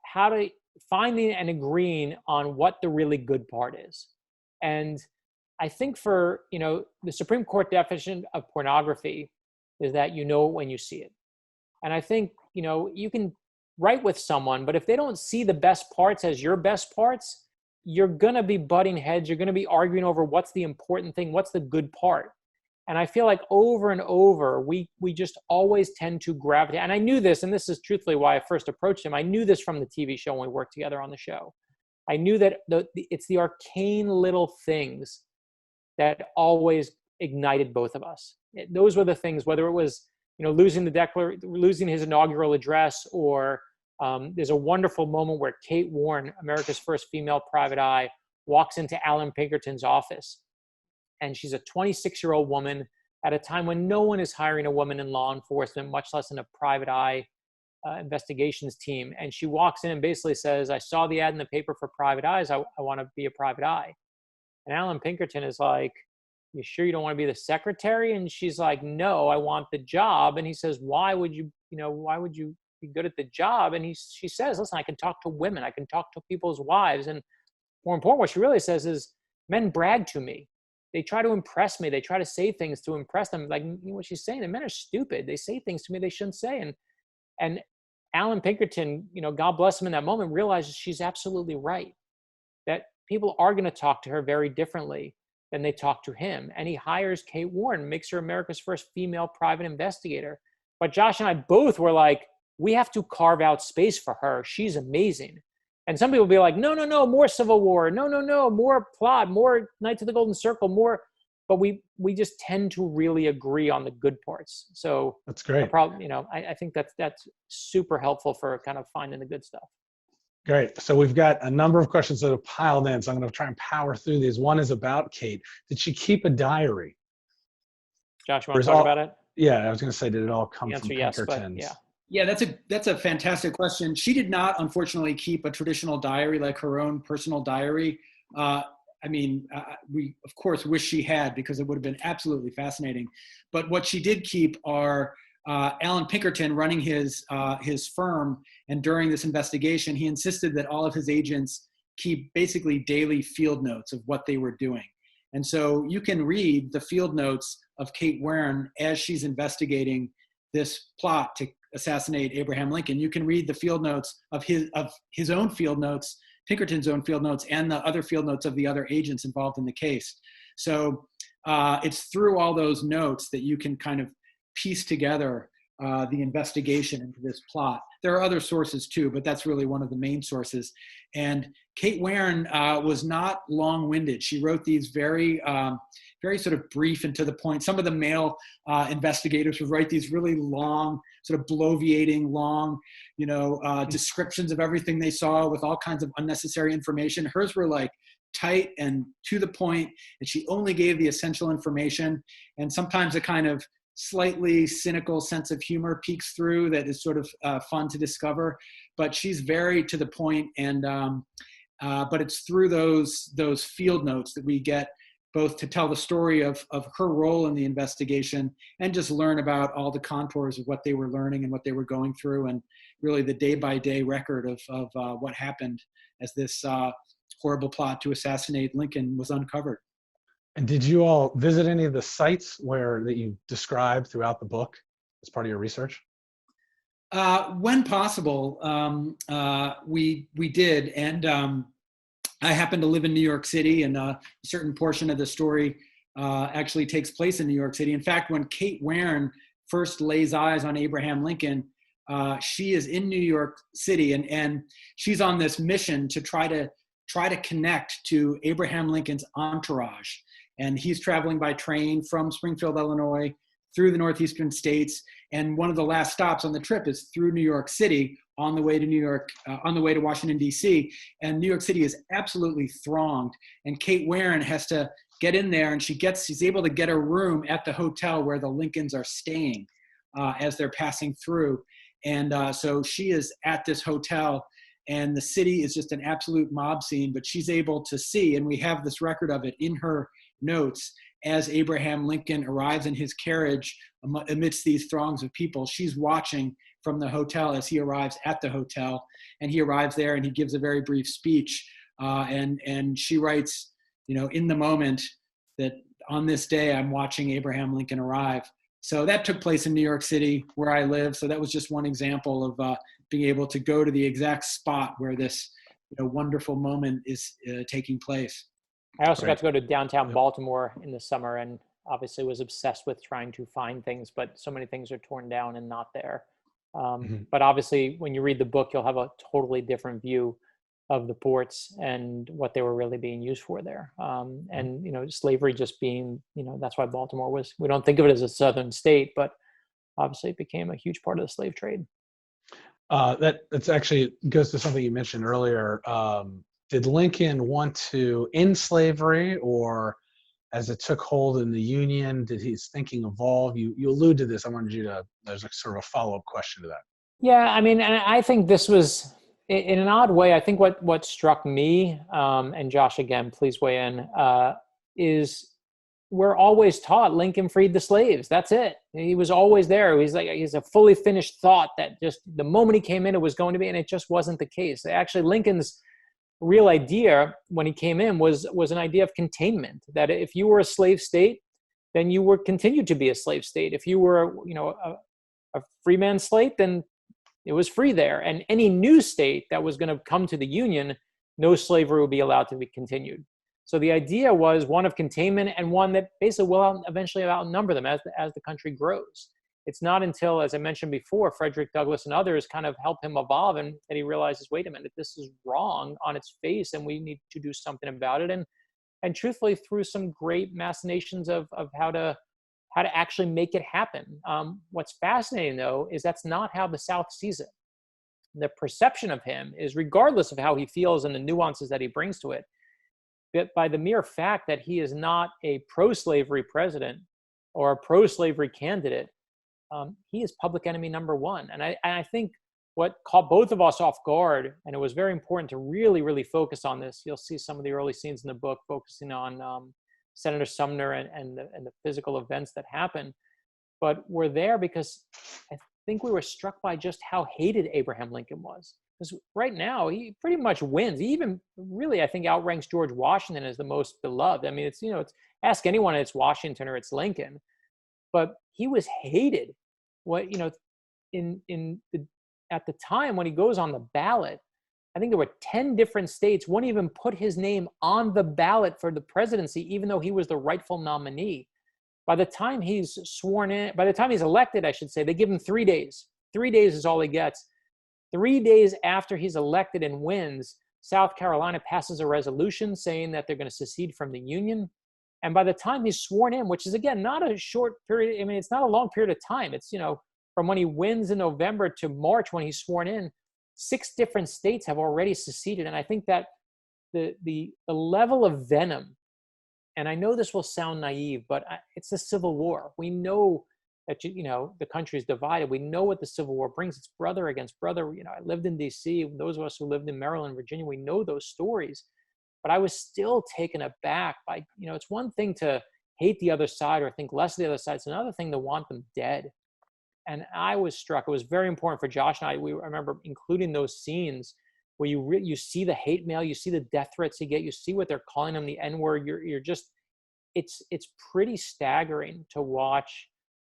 how to finding and agreeing on what the really good part is. And I think for, the Supreme Court definition of pornography is that when you see it. And I think, you can write with someone, but if they don't see the best parts as your best parts, you're going to be butting heads. You're going to be arguing over what's the important thing, what's the good part. And I feel like over and over, we just always tend to gravitate. And I knew this, and this is truthfully why I first approached him. I knew this from the TV show when we worked together on the show. I knew that it's the arcane little things that always ignited both of us. Those were the things, whether it was, losing his inaugural address, or there's a wonderful moment where Kate Warren, America's first female private eye, walks into Alan Pinkerton's office. And she's a 26-year-old woman at a time when no one is hiring a woman in law enforcement, much less in a private eye investigations team. And she walks in and basically says, I saw the ad in the paper for private eyes. I want to be a private eye. And Alan Pinkerton is like, you sure you don't want to be the secretary? And she's like, no, I want the job. And he says, why would you be good at the job? And she says, listen, I can talk to women. I can talk to people's wives. And more important, what she really says is, men brag to me. They try to impress me. They try to say things to impress them. Like, what she's saying, the men are stupid. They say things to me they shouldn't say. And Alan Pinkerton, God bless him in that moment, realizes she's absolutely right. That people are going to talk to her very differently than they talk to him. And he hires Kate Warren, makes her America's first female private investigator. But Josh and I both were like, we have to carve out space for her. She's amazing. And some people will be like, no, more Civil War. No, more plot, more Knights of the Golden Circle, more. But we just tend to really agree on the good parts. So that's great. I think that's super helpful for kind of finding the good stuff. Great. So we've got a number of questions that have piled in. So I'm going to try and power through these. One is about Kate. Did she keep a diary? Josh, you want to talk about it? Yeah, I was going to say, did it all come The from answer, yes, but Pinkertons? yeah. Yeah, that's a fantastic question. She did not, unfortunately, keep a traditional diary, like her own personal diary. We of course wish she had, because it would have been absolutely fascinating. But what she did keep are Alan Pinkerton running his firm, and during this investigation, he insisted that all of his agents keep basically daily field notes of what they were doing. And so you can read the field notes of Kate Warren as she's investigating this plot to assassinate Abraham Lincoln. You can read the field notes of his own field notes, Pinkerton's own field notes, and the other field notes of the other agents involved in the case. So it's through all those notes that you can kind of piece together the investigation into this plot. There are other sources too, but that's really one of the main sources. And Kate Warren was not long-winded. She wrote these very sort of brief and to the point. Some of the male investigators would write these really long, sort of bloviating, long, descriptions of everything they saw with all kinds of unnecessary information. Hers were like tight and to the point, and she only gave the essential information. And sometimes a kind of slightly cynical sense of humor peeks through that is sort of fun to discover, but she's very to the point. And but it's through those field notes that we get both to tell the story of her role in the investigation and just learn about all the contours of what they were learning and what they were going through, and really the day-by-day record of what happened as this horrible plot to assassinate Lincoln was uncovered. And did you all visit any of the sites that you described throughout the book as part of your research? When possible, we did. And I happen to live in New York City, and a certain portion of the story actually takes place in New York City. In fact, when Kate Warren first lays eyes on Abraham Lincoln, she is in New York City, and she's on this mission to try to connect to Abraham Lincoln's entourage. And he's traveling by train from Springfield, Illinois, through the northeastern states. And one of the last stops on the trip is through New York City on the way to Washington, D.C. And New York City is absolutely thronged. And Kate Warren has to get in there, and she's able to get a room at the hotel where the Lincolns are staying as they're passing through. And so she is at this hotel, and the city is just an absolute mob scene, but she's able to see, and we have this record of it in her notes, as Abraham Lincoln arrives in his carriage amidst these throngs of people. She's watching from the hotel as he arrives at the hotel, and he arrives there and he gives a very brief speech. And she writes, in the moment, that on this day, I'm watching Abraham Lincoln arrive. So that took place in New York City, where I live. So that was just one example of being able to go to the exact spot where this wonderful moment is taking place. I also got to go to downtown Baltimore in the summer, and obviously was obsessed with trying to find things, but so many things are torn down and not there. But obviously, when you read the book, you'll have a totally different view of the ports and what they were really being used for there. And slavery just being, that's why Baltimore we don't think of it as a southern state, but obviously it became a huge part of the slave trade. That's actually goes to something you mentioned earlier. Did Lincoln want to end slavery, or as it took hold in the Union, did his thinking evolve? You allude to this. I wanted there's a sort of a follow-up question to that. Yeah, I mean, and I think this was, in an odd way, I think what struck me, and Josh, again, please weigh in, is we're always taught Lincoln freed the slaves. That's it. He was always there. He's a fully finished thought that just the moment he came in, it was going to be, and it just wasn't the case. Actually, Lincoln's real idea when he came in was an idea of containment, that if you were a slave state, then you were continued to be a slave state. If you were, a free man state, then it was free there. And any new state that was going to come to the Union, no slavery would be allowed to be continued. So the idea was one of containment, and one that basically will eventually outnumber them as the country grows. It's not until, as I mentioned before, Frederick Douglass and others kind of help him evolve, and that he realizes, wait a minute, this is wrong on its face, and we need to do something about it. And truthfully, through some great machinations of how to actually make it happen. What's fascinating, though, is that's not how the South sees it. The perception of him is, regardless of how he feels and the nuances that he brings to it, but by the mere fact that he is not a pro-slavery president, or a pro-slavery candidate, he is public enemy number one. And I think what caught both of us off guard, and it was very important to really, really focus on this. You'll see some of the early scenes in the book focusing on Senator Sumner and the physical events that happened. But we're there because I think we were struck by just how hated Abraham Lincoln was. Because right now, he pretty much wins. He even really, I think, outranks George Washington as the most beloved. I mean, it's ask anyone, it's Washington or it's Lincoln. But he was hated. At the time when he goes on the ballot, I think there were 10 different states wouldn't even put his name on the ballot for the presidency, even though he was the rightful nominee. By the time he's elected, I should say, they give him 3 days. 3 days is all he gets. 3 days after he's elected and wins, South Carolina passes a resolution saying that they're going to secede from the Union. And by the time he's sworn in, which is, again, not a short period, I mean, it's not a long period of time. It's, from when he wins in November to March when he's sworn in, 6 different states have already seceded. And I think that the level of venom, and I know this will sound naive, but it's a civil war. We know that, the country is divided. We know what the Civil War brings. It's brother against brother. I lived in D.C. Those of us who lived in Maryland, Virginia, we know those stories. But I was still taken aback by, it's one thing to hate the other side or think less of the other side. It's another thing to want them dead. And I was struck. It was very important for Josh and I. I remember including those scenes where you see the hate mail, you see the death threats you get, you see what they're calling them, the N-word. You're just, it's pretty staggering to watch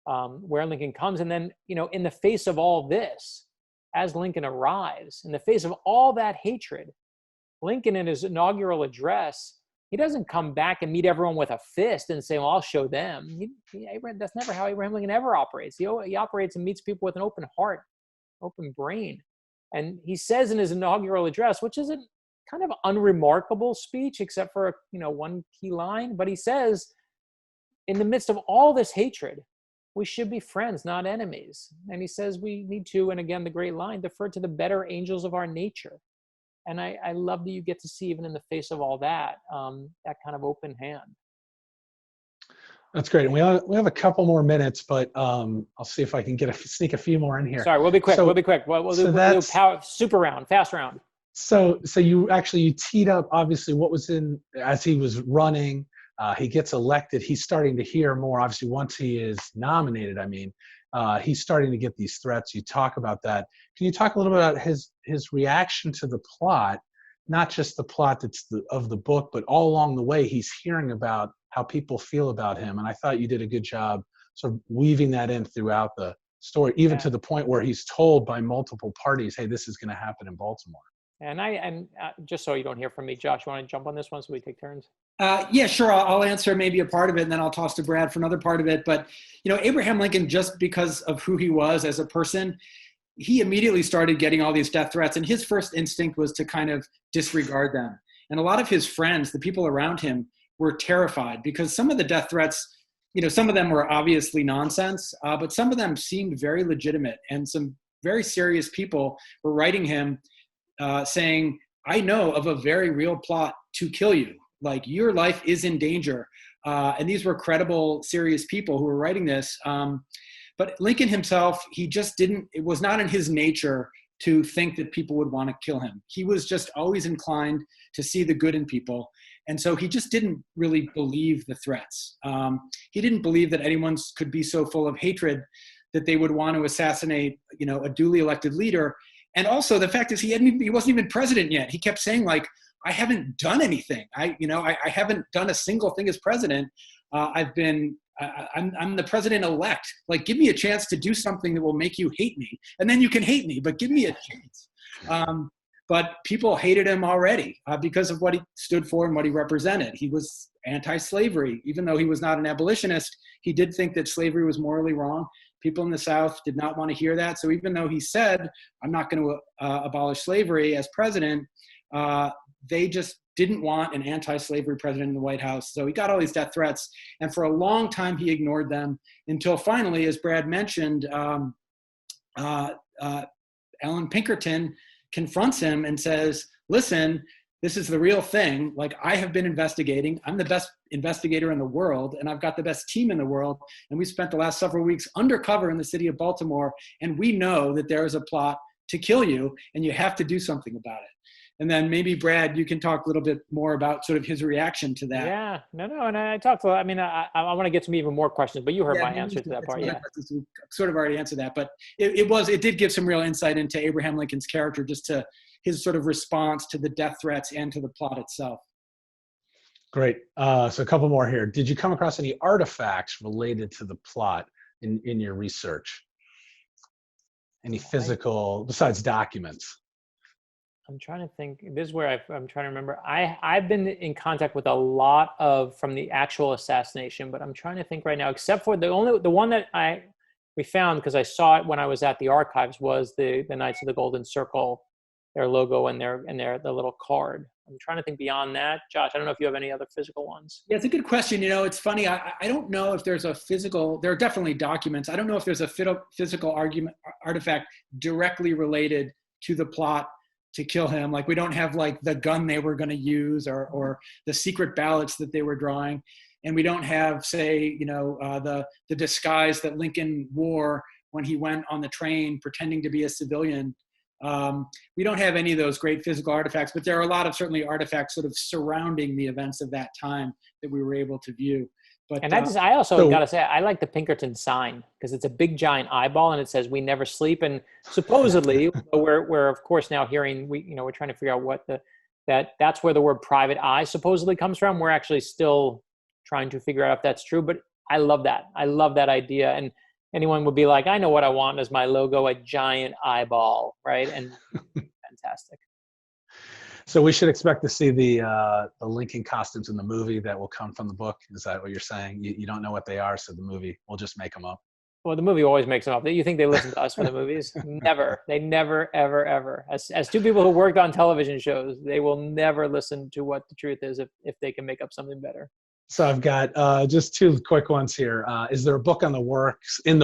where Lincoln comes. And then, in the face of all this, as Lincoln arrives, in the face of all that hatred, Lincoln in his inaugural address, he doesn't come back and meet everyone with a fist and say, well, I'll show them. That's never how Abraham Lincoln ever operates. He operates and meets people with an open heart, open brain. And he says in his inaugural address, which is a kind of unremarkable speech, except for, one key line, but he says, in the midst of all this hatred, we should be friends, not enemies. And he says we need to, and again, the great line, defer to the better angels of our nature. And I love that you get to see, even in the face of all that, that kind of open hand. That's great. And we have a couple more minutes, but I'll see if I can sneak a few more in here. Sorry, we'll be quick. We'll do super round, fast round. So you teed up, obviously, what was as he was running. He gets elected. He's starting to hear more. Obviously, once he is nominated, he's starting to get these threats. You talk about that. Can you talk a little bit about his reaction to the plot, not just the plot of the book, but all along the way he's hearing about how people feel about him. And I thought you did a good job sort of weaving that in throughout the story, even to the point where he's told by multiple parties, hey, this is going to happen in Baltimore. And just so you don't hear from me, Josh, you want to jump on this one so we take turns? Yeah, sure. I'll answer maybe a part of it, and then I'll toss to Brad for another part of it. But, Abraham Lincoln, just because of who he was as a person, he immediately started getting all these death threats. And his first instinct was to kind of disregard them. And a lot of his friends, the people around him, were terrified because some of the death threats, some of them were obviously nonsense, but some of them seemed very legitimate. And some very serious people were writing him saying, I know of a very real plot to kill you. Like, your life is in danger. And these were credible, serious people who were writing this. But Lincoln himself, it was not in his nature to think that people would want to kill him. He was just always inclined to see the good in people. And so he just didn't really believe the threats. He didn't believe that anyone could be so full of hatred that they would want to assassinate, a duly elected leader. And also the fact is he wasn't even president yet. He kept saying, like, I haven't done anything. I haven't done a single thing as president. I'm the president-elect. Like, give me a chance to do something that will make you hate me, and then you can hate me, but give me a chance. But people hated him already because of what he stood for and what he represented. He was anti-slavery. Even though he was not an abolitionist, he did think that slavery was morally wrong. People in the South did not want to hear that. So even though he said, I'm not going to abolish slavery as president, they just didn't want an anti-slavery president in the White House. So he got all these death threats. And for a long time, he ignored them until finally, as Brad mentioned, Ellen Pinkerton confronts him and says, listen, this is the real thing. Like, I have been investigating. I'm the best investigator in the world, and I've got the best team in the world. And we spent the last several weeks undercover in the city of Baltimore, and we know that there is a plot to kill you, and you have to do something about it. And then maybe, Brad, you can talk a little bit more about sort of his reaction to that. Yeah, no, and I talked to. I mean, I want to get to even more questions, but you heard my answer to that part. Yeah, we sort of already answered that, but it did give some real insight into Abraham Lincoln's character, just to his sort of response to the death threats and to the plot itself. Great. So a couple more here. Did you come across any artifacts related to the plot in your research? Any physical, besides documents? I'm trying to think. This is where I'm trying to remember. I've been in contact with a lot from the actual assassination, but I'm trying to think right now. Except for the one that we found, because I saw it when I was at the archives, was the Knights of the Golden Circle, their logo and the little card. I'm trying to think beyond that. Josh, I don't know if you have any other physical ones. Yeah, it's a good question. It's funny. I don't know if there's a physical. There are definitely documents. I don't know if there's a physical artifact directly related to the plot to kill him. Like, we don't have like the gun they were going to use or the secret ballots that they were drawing. And we don't have, say, the disguise that Lincoln wore when he went on the train pretending to be a civilian. We don't have any of those great physical artifacts, but there are a lot of certainly artifacts sort of surrounding the events of that time that we were able to view. But, and I also got to say, I like the Pinkerton sign, because it's a big giant eyeball and it says, "We never sleep." And supposedly, we're of course now hearing, we're trying to figure out that's where the word private eye supposedly comes from. We're actually still trying to figure out if that's true, but I love that. I love that idea. And anyone would be like, I know what I want as my logo, a giant eyeball, right? And fantastic. So we should expect to see the Lincoln costumes in the movie that will come from the book. Is that what you're saying? You don't know what they are, so the movie will just make them up. Well, the movie always makes them up. You think they listen to us for the movies? Never. They never, ever, ever. As two people who worked on television shows, they will never listen to what the truth is if they can make up something better. So I've got just two quick ones here. Is there a book in the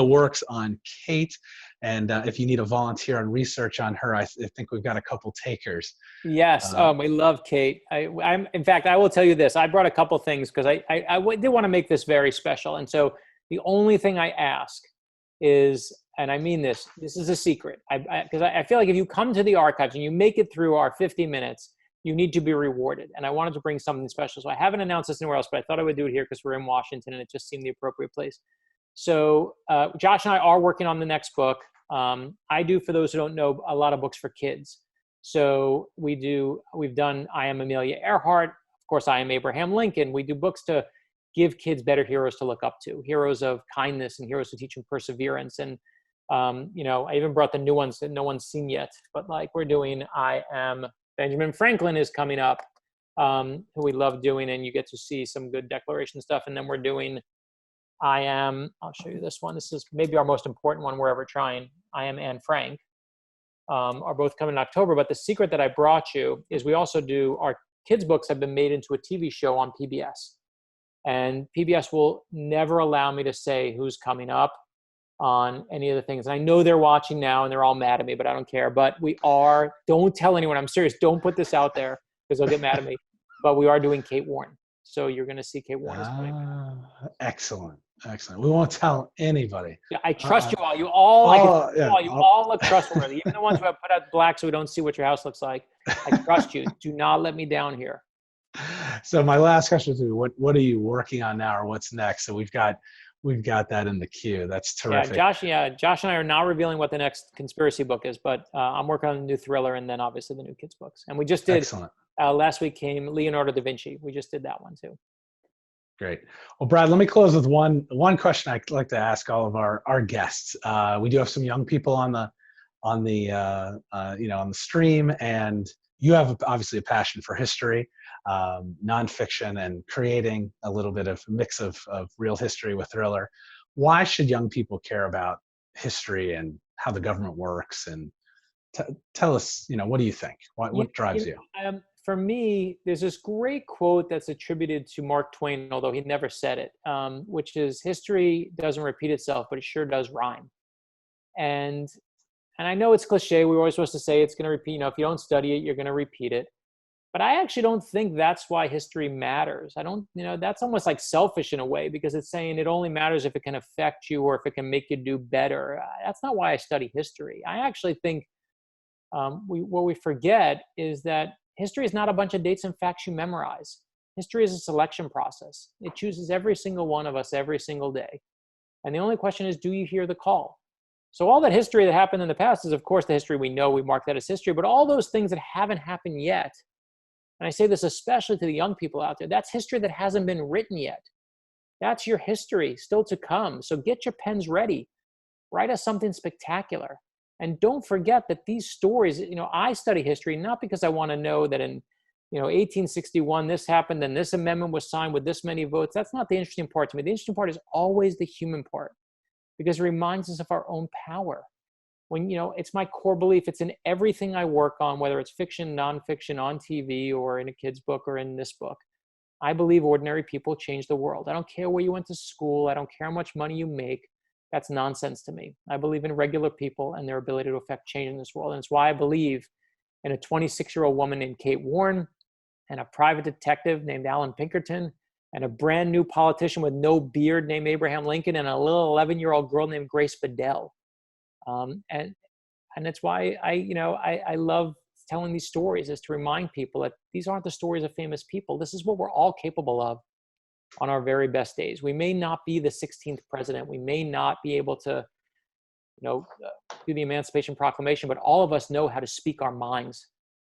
works on Kate? And if you need a volunteer on research on her, I think we've got a couple takers. Yes, we love Kate. In fact, I will tell you this. I brought a couple things because I did want to make this very special. And so the only thing I ask is, and I mean this is a secret, because I feel like if you come to the archives and you make it through our 50 minutes, you need to be rewarded. And I wanted to bring something special. So I haven't announced this anywhere else, but I thought I would do it here because we're in Washington and it just seemed the appropriate place. So Josh and I are working on the next book. I do, for those who don't know, a lot of books for kids. So we've done I Am Amelia Earhart. Of course, I Am Abraham Lincoln. We do books to give kids better heroes to look up to, heroes of kindness and heroes who teach them perseverance. And, I even brought the new ones that no one's seen yet, but like we're doing Benjamin Franklin is coming up, who we love doing, and you get to see some good Declaration stuff. And then we're doing I'll show you this one. This is maybe our most important one we're ever trying. I Am Anne Frank, are both coming in October. But the secret that I brought you is we also do, our kids' books have been made into a TV show on PBS. And PBS will never allow me to say who's coming up on any of the things. And I know they're watching now and they're all mad at me, but I don't care. But don't tell anyone. I'm serious. Don't put this out there because they'll get mad at me. But we are doing Kate Warren. So you're going to see Kate Warren is coming. Excellent. We won't tell anybody. Yeah, I trust you all. You all look trustworthy. Even the ones who have put out black so we don't see what your house looks like. I trust you. Do not let me down here. So my last question is, what are you working on now, or what's next? So we've got that in the queue. That's terrific. Josh and I are not revealing what the next conspiracy book is, but I'm working on a new thriller and then obviously the new kids books. And we just did, excellent. Last week came Leonardo da Vinci. We just did that one too. Great. Well, Brad, let me close with one question I'd like to ask all of our guests. We do have some young people on the stream, and you have obviously a passion for history, nonfiction, and creating a little bit of mix of real history with thriller. Why should young people care about history and how the government works? And tell us, what do you think? What drives you? For me, there's this great quote that's attributed to Mark Twain, although he never said it, which is, history doesn't repeat itself, but it sure does rhyme. And I know it's cliche. We're always supposed to say it's going to repeat. If you don't study it, you're going to repeat it. But I actually don't think that's why history matters. I don't, that's almost like selfish in a way, because it's saying it only matters if it can affect you or if it can make you do better. That's not why I study history. I actually think what we forget is that history is not a bunch of dates and facts you memorize. History is a selection process. It chooses every single one of us every single day. And the only question is, do you hear the call? So all that history that happened in the past is, of course, the history we know, we mark that as history, but all those things that haven't happened yet, and I say this especially to the young people out there, that's history that hasn't been written yet. That's your history still to come. So get your pens ready. Write us something spectacular. And don't forget that these stories, I study history not because I want to know that in 1861 this happened and this amendment was signed with this many votes. That's not the interesting part to me. The interesting part is always the human part, because it reminds us of our own power. When, it's my core belief, it's in everything I work on, whether it's fiction, nonfiction, on TV, or in a kid's book or in this book. I believe ordinary people change the world. I don't care where you went to school. I don't care how much money you make. That's nonsense to me. I believe in regular people and their ability to affect change in this world. And it's why I believe in a 26-year-old woman named Kate Warren, and a private detective named Alan Pinkerton, and a brand new politician with no beard named Abraham Lincoln, and a little 11-year-old girl named Grace Fadel. And it's why I love telling these stories, is to remind people that these aren't the stories of famous people. This is what we're all capable of on our very best days. We may not be the 16th president. We may not be able to, do the Emancipation Proclamation, but all of us know how to speak our minds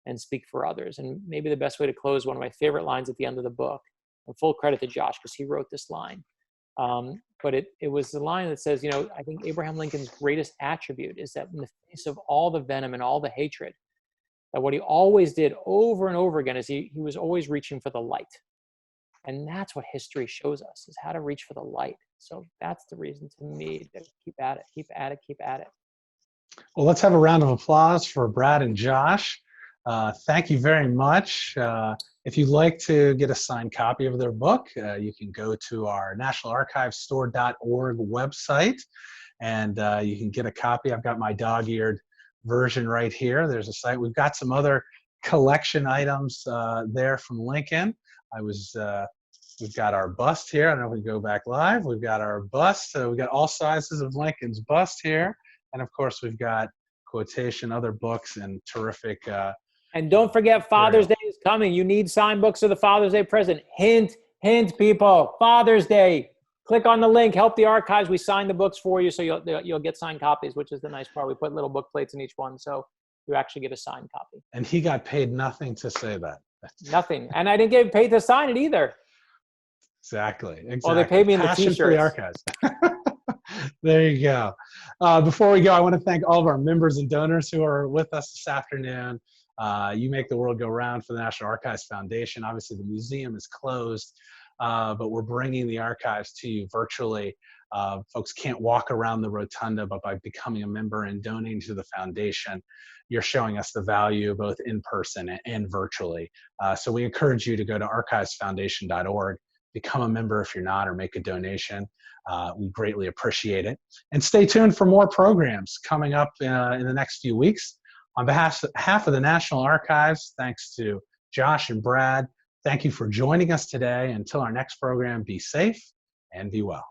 and speak for others. And maybe the best way to close, one of my favorite lines at the end of the book, and full credit to Josh because he wrote this line. But it was the line that says, I think Abraham Lincoln's greatest attribute is that in the face of all the venom and all the hatred, that what he always did over and over again is he was always reaching for the light. And that's what history shows us, is how to reach for the light. So that's the reason to me to keep at it, keep at it, keep at it. Well, let's have a round of applause for Brad and Josh. Thank you very much. If you'd like to get a signed copy of their book, you can go to our nationalarchivestore.org website, and you can get a copy. I've got my dog-eared version right here. There's a site. We've got some other collection items there from Lincoln. We've got our bust here. I don't know if we can go back live. We've got our bust. We've got all sizes of Lincoln's bust here. And of course, we've got quotation, other books, and terrific. And don't forget, Father's Day is coming. You need signed books of the Father's Day present. Hint, hint, people. Father's Day. Click on the link. Help the archives. We sign the books for you, so you'll get signed copies, which is the nice part. We put little book plates in each one, so you actually get a signed copy. And he got paid nothing to say that. Nothing. And I didn't get paid to sign it either. Exactly. Well, they paid me in the Passion t-shirts. for the archives. There you go. Before we go, I want to thank all of our members and donors who are with us this afternoon. You make the world go round for the National Archives Foundation. Obviously, the museum is closed, but we're bringing the archives to you virtually. Folks can't walk around the rotunda, but by becoming a member and donating to the foundation, you're showing us the value both in person and virtually. So we encourage you to go to archivesfoundation.org, become a member if you're not, or make a donation. We greatly appreciate it. And stay tuned for more programs coming up in the next few weeks. On behalf of the National Archives, thanks to Josh and Brad, thank you for joining us today. Until our next program, be safe and be well.